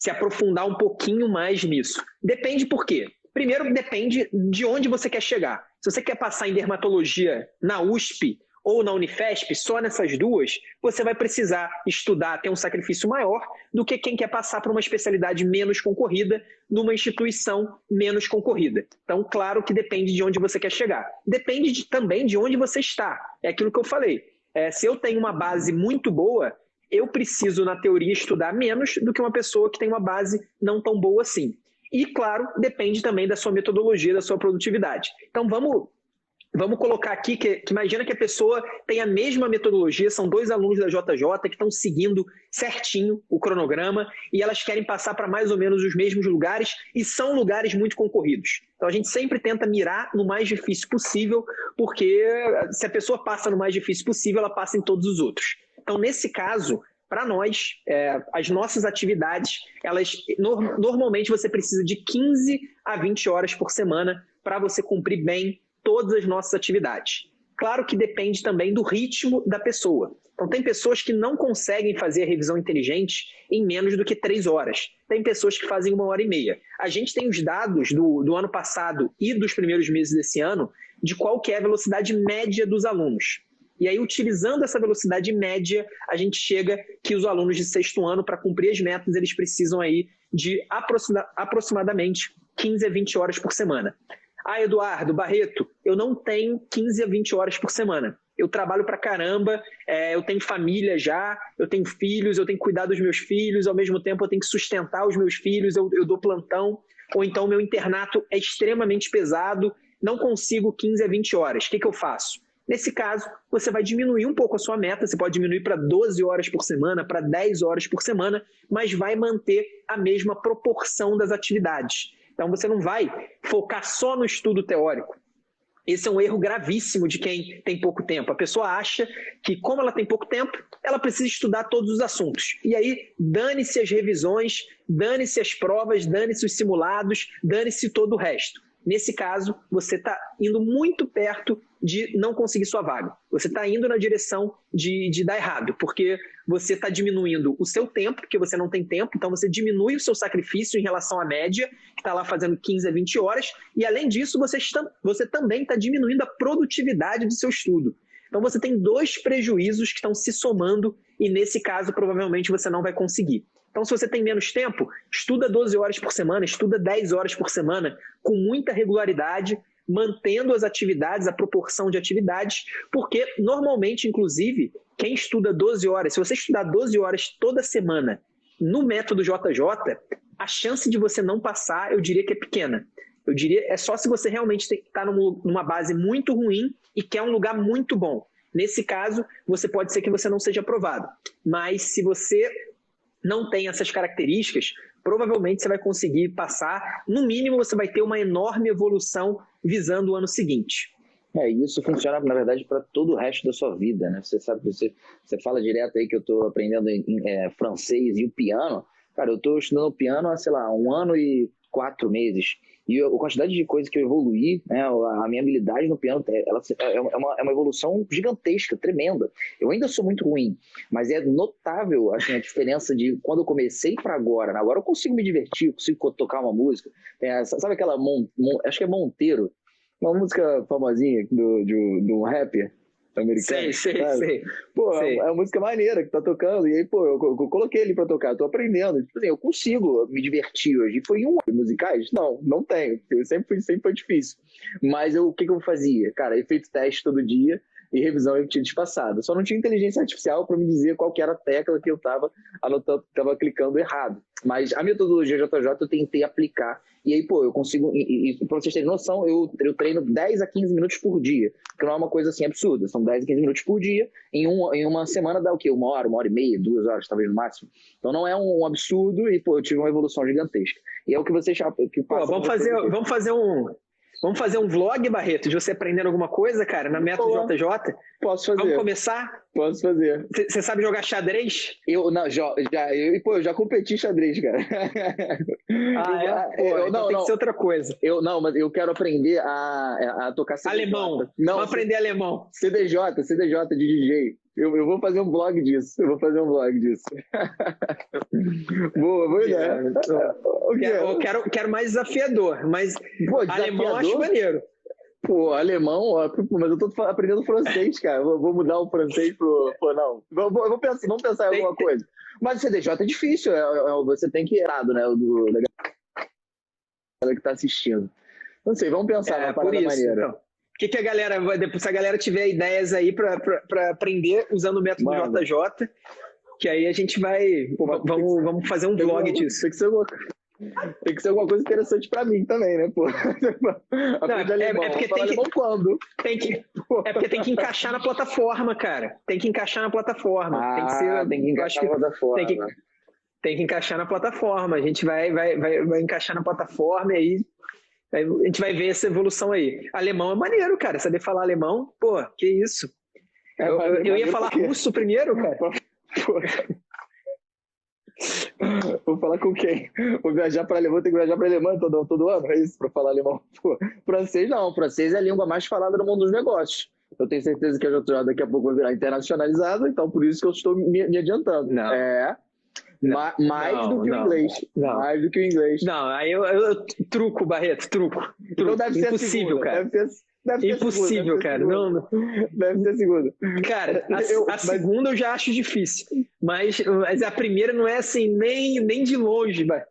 S2: aprofundar um pouquinho mais nisso. Depende por quê? Primeiro, depende de onde você quer chegar. Se você quer passar em dermatologia na USP ou na Unifesp, só nessas duas, você vai precisar estudar, ter um sacrifício maior do que quem quer passar para uma especialidade menos concorrida numa instituição menos concorrida. Então, claro que depende de onde você quer chegar. Depende também de onde você está. É aquilo que eu falei. Se eu tenho uma base muito boa, eu preciso, na teoria, estudar menos do que uma pessoa que tem uma base não tão boa assim. E, claro, depende também da sua metodologia, da sua produtividade. Então, vamos colocar aqui que imagina que a pessoa tem a mesma metodologia, são 2 alunos da JJ que estão seguindo certinho o cronograma e elas querem passar para mais ou menos os mesmos lugares e são lugares muito concorridos. Então a gente sempre tenta mirar no mais difícil possível, porque se a pessoa passa no mais difícil possível, ela passa em todos os outros. Então nesse caso, para nós, as nossas atividades, normalmente você precisa de 15 a 20 horas por semana para você cumprir bem todas as nossas atividades. Claro que depende também do ritmo da pessoa. Então, tem pessoas que não conseguem fazer a revisão inteligente em menos do que 3 horas. Tem pessoas que fazem 1h30. A gente tem os dados do ano passado e dos primeiros meses desse ano de qual que é a velocidade média dos alunos. E aí, utilizando essa velocidade média, a gente chega que os alunos de 6º ano, para cumprir as metas, eles precisam aí de aproximadamente 15 a 20 horas por semana. Eduardo, Barreto, eu não tenho 15 a 20 horas por semana. Eu trabalho pra caramba, eu tenho família já, eu tenho filhos, eu tenho que cuidar dos meus filhos, ao mesmo tempo eu tenho que sustentar os meus filhos, eu dou plantão, ou então meu internato é extremamente pesado, não consigo 15 a 20 horas. O que eu faço? Nesse caso, você vai diminuir um pouco a sua meta, você pode diminuir para 12 horas por semana, para 10 horas por semana, mas vai manter a mesma proporção das atividades. Então, você não vai focar só no estudo teórico. Esse é um erro gravíssimo de quem tem pouco tempo. A pessoa acha que, como ela tem pouco tempo, ela precisa estudar todos os assuntos. E aí, dane-se as revisões, dane-se as provas, dane-se os simulados, dane-se todo o resto. Nesse caso, você está indo muito perto de não conseguir sua vaga. Você está indo na direção de dar errado, porque você está diminuindo o seu tempo, porque você não tem tempo, então você diminui o seu sacrifício em relação à média, que está lá fazendo 15 a 20 horas, e além disso, você também está diminuindo a produtividade do seu estudo. Então você tem 2 prejuízos que estão se somando, e nesse caso, provavelmente, você não vai conseguir. Então, se você tem menos tempo, estuda 12 horas por semana, estuda 10 horas por semana, com muita regularidade, mantendo as atividades, a proporção de atividades, porque normalmente, inclusive, quem estuda 12 horas, se você estudar 12 horas toda semana no método JJ, a chance de você não passar, eu diria que é pequena. Eu diria, é só se você realmente está numa base muito ruim e quer um lugar muito bom. Nesse caso, pode ser que você não seja aprovado. Mas se você não tem essas características, provavelmente você vai conseguir passar. No mínimo, você vai ter uma enorme evolução visando o ano seguinte.
S1: Isso funciona, na verdade, para todo o resto da sua vida, né? Você sabe, você fala direto aí que eu estou aprendendo francês e o piano. Cara, eu estou estudando piano há, sei lá, 1 ano e 4 meses. E a quantidade de coisas que eu evoluí, né, a minha habilidade no piano, é uma evolução gigantesca, tremenda. Eu ainda sou muito ruim, mas é notável assim, a diferença de quando eu comecei para agora. Agora eu consigo me divertir, eu consigo tocar uma música. Sabe aquela, acho que é Monteiro, uma música famosinha de um rapper americano?
S2: Sei.
S1: Pô, é uma música maneira que tá tocando, e aí, pô, eu coloquei ele pra tocar, tô aprendendo. Tipo assim, eu consigo me divertir hoje. E foi em 1 ano musicais? Não tenho. Sempre foi difícil. Mas o que eu fazia? Cara, eu feito teste todo dia e revisão eu tinha despassado. Só não tinha inteligência artificial para me dizer qual que era a tecla que eu tava anotando, tava clicando errado. Mas a metodologia JJ eu tentei aplicar. E aí, pô, eu consigo... E pra vocês terem noção, eu treino 10 a 15 minutos por dia. Que não é uma coisa assim absurda. São 10 a 15 minutos por dia. Em uma semana dá o quê? 1 hora, 1h30, 2 horas, talvez no máximo. Então não é um absurdo e, pô, eu tive uma evolução gigantesca. E é o que vocês...
S2: Vamos fazer Vamos fazer um vlog, Barreto, de você aprendendo alguma coisa, cara, na Método
S1: Boa.
S2: JJ?
S1: Posso fazer.
S2: Vamos começar?
S1: Posso fazer.
S2: Você sabe jogar xadrez?
S1: Eu já competi xadrez, cara.
S2: Então tem que ser outra coisa.
S1: Mas eu quero aprender a tocar CDJ.
S2: Alemão.
S1: Não,
S2: vamos aprender alemão.
S1: CDJ de DJ. Eu vou fazer um blog disso. Boa ideia.
S2: Quero mais desafiador, mas alemão eu acho maneiro.
S1: Pô, alemão, mas eu tô aprendendo francês, cara. Vou mudar o francês pro. Pô, não. Vamos pensar em alguma coisa. Mas o CDJ é difícil, você tem que ir errado, né? Do galera que tá assistindo. Não sei, vamos pensar numa parada maneira.
S2: Então. O que a galera vai. Depois, se a galera tiver ideias aí pra aprender usando o método JJ, que aí a gente vai. Vamos fazer um vlog disso.
S1: Tem que ser alguma coisa interessante pra mim também, né, pô?
S2: É porque tem que encaixar na plataforma, cara. Tem que encaixar na plataforma.
S1: Tem que encaixar na plataforma.
S2: Tem que encaixar na plataforma. A gente vai encaixar na plataforma e aí a gente vai ver essa evolução aí. Alemão é maneiro, cara. Saber falar alemão, pô, que isso. Eu ia falar russo primeiro, cara.
S1: Vou falar com quem? Vou viajar para Alemanha, tenho que viajar para Alemanha todo ano, é isso, para falar alemão. Pô, francês não, francês é a língua mais falada no mundo dos negócios. Eu tenho certeza que a JJ daqui a pouco vai virar internacionalizado, então por isso que eu estou me adiantando.
S2: Não.
S1: Mais do que o inglês. Mais do que o inglês.
S2: Não, aí eu truco, Barreto, truco.
S1: Então deve ser
S2: impossível, cara.
S1: Deve ser
S2: impossível, cara. Não.
S1: Deve ser a segunda.
S2: Cara, a segunda eu já acho difícil. Mas a primeira não é assim, nem de longe, vai.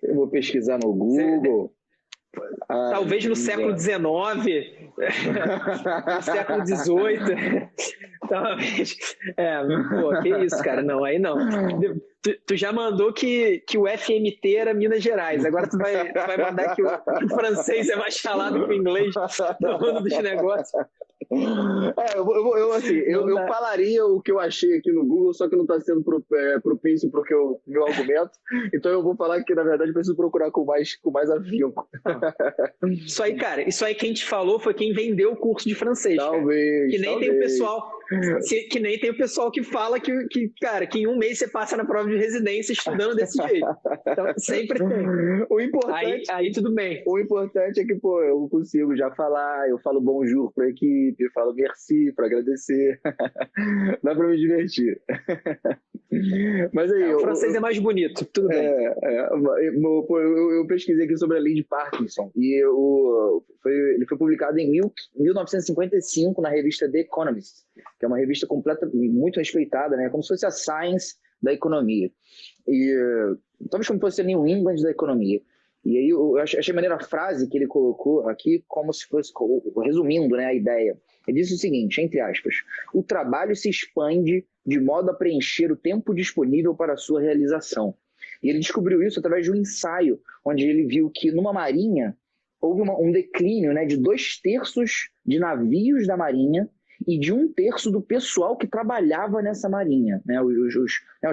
S1: Eu vou pesquisar no Google.
S2: Talvez no século XIX, no século XVIII. Talvez. Pô, que isso, cara? Não, aí não. Tu já mandou que o FMT era Minas Gerais. Agora tu vai mandar que o francês é mais falado que o inglês no mundo dos negócios.
S1: Eu falaria o que eu achei aqui no Google, só que não está sendo propício para o meu argumento. Então eu vou falar que, na verdade, eu preciso procurar com mais afinco.
S2: Isso aí, cara, quem te falou foi quem vendeu o curso de francês.
S1: Talvez.
S2: Que nem tem o pessoal que fala que em um mês você passa na prova de residência estudando desse jeito. Então, sempre tem.
S1: O importante,
S2: aí tudo bem.
S1: O importante é que, pô, eu consigo já falar, eu falo bonjour para a equipe, eu falo merci para agradecer. Dá para me divertir. Mas aí,
S2: o francês é mais bonito, tudo bem.
S1: Eu pesquisei aqui sobre a lei de Parkinson e ele foi publicado em 1955 na revista The Economist, que é uma revista muito respeitada, né? Como se fosse a Science da economia. E talvez como fosse a New England da economia. E aí eu achei maneira a frase que ele colocou aqui, como se fosse, resumindo, né, a ideia. Ele disse o seguinte, entre aspas: o trabalho se expande de modo a preencher o tempo disponível para a sua realização. E ele descobriu isso através de um ensaio, onde ele viu que numa marinha houve um declínio, né, de 2/3 de navios da marinha e de 1/3 do pessoal que trabalhava nessa marinha, né, os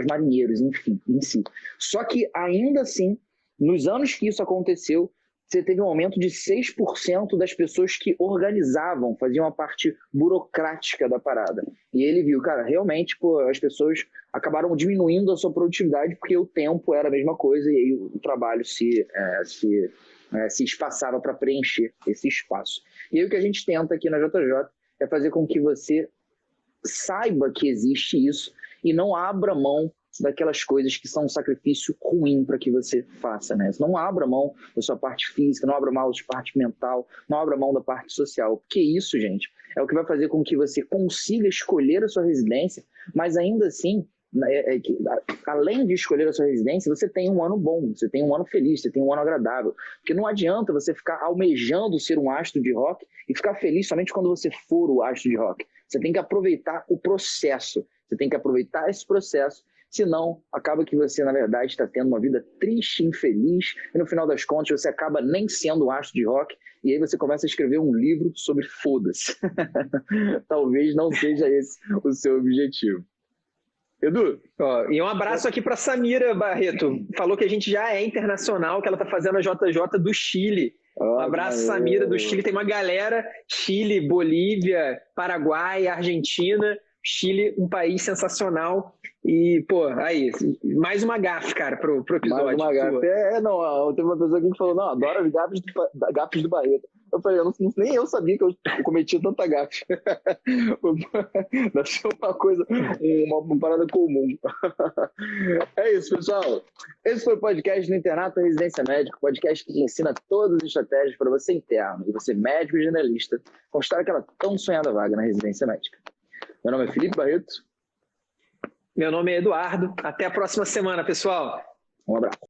S1: marinheiros, enfim, em si. Só que, ainda assim, nos anos que isso aconteceu, você teve um aumento de 6% das pessoas que organizavam, faziam a parte burocrática da parada. E ele viu, cara, realmente, pô, as pessoas acabaram diminuindo a sua produtividade porque o tempo era a mesma coisa e aí o trabalho se espaçava para preencher esse espaço. E aí o que a gente tenta aqui na JJ é fazer com que você saiba que existe isso e não abra mão daquelas coisas que são um sacrifício ruim para que você faça, né? Não abra mão da sua parte física, não abra mão da sua parte mental, não abra mão da parte social, porque isso, gente, é o que vai fazer com que você consiga escolher a sua residência, mas ainda assim, além de escolher a sua residência, você tem um ano bom, você tem um ano feliz, você tem um ano agradável, porque não adianta você ficar almejando ser um astro de rock e ficar feliz somente quando você for o astro de rock. Você tem que aproveitar o processo, você tem que aproveitar esse processo. Senão, acaba que você, na verdade, está tendo uma vida triste, infeliz, e no final das contas você acaba nem sendo um astro de rock, e aí você começa a escrever um livro sobre foda-se. Talvez não seja esse o seu objetivo. Edu?
S2: E um abraço aqui para Samira Barreto. Falou que a gente já é internacional, que ela está fazendo a JJ do Chile. Um abraço, Samira, do Chile. Tem uma galera, Chile, Bolívia, Paraguai, Argentina. Chile, um país sensacional. E, pô, aí, mais uma gafe, cara, pro episódio.
S3: Mais uma gafe. Não, teve uma pessoa aqui que falou, não, adoro as gafes do Barreto. Eu falei, nem eu sabia que eu cometia tanta gafe. Deve ser uma coisa, uma parada comum. É isso, pessoal. Esse foi o podcast do Internato Residência Médica, podcast que te ensina todas as estratégias para você interno e você médico e generalista conquistar aquela tão sonhada vaga na residência médica. Meu nome é Felipe Barreto.
S2: Meu nome é Eduardo. Até a próxima semana, pessoal.
S3: Um abraço.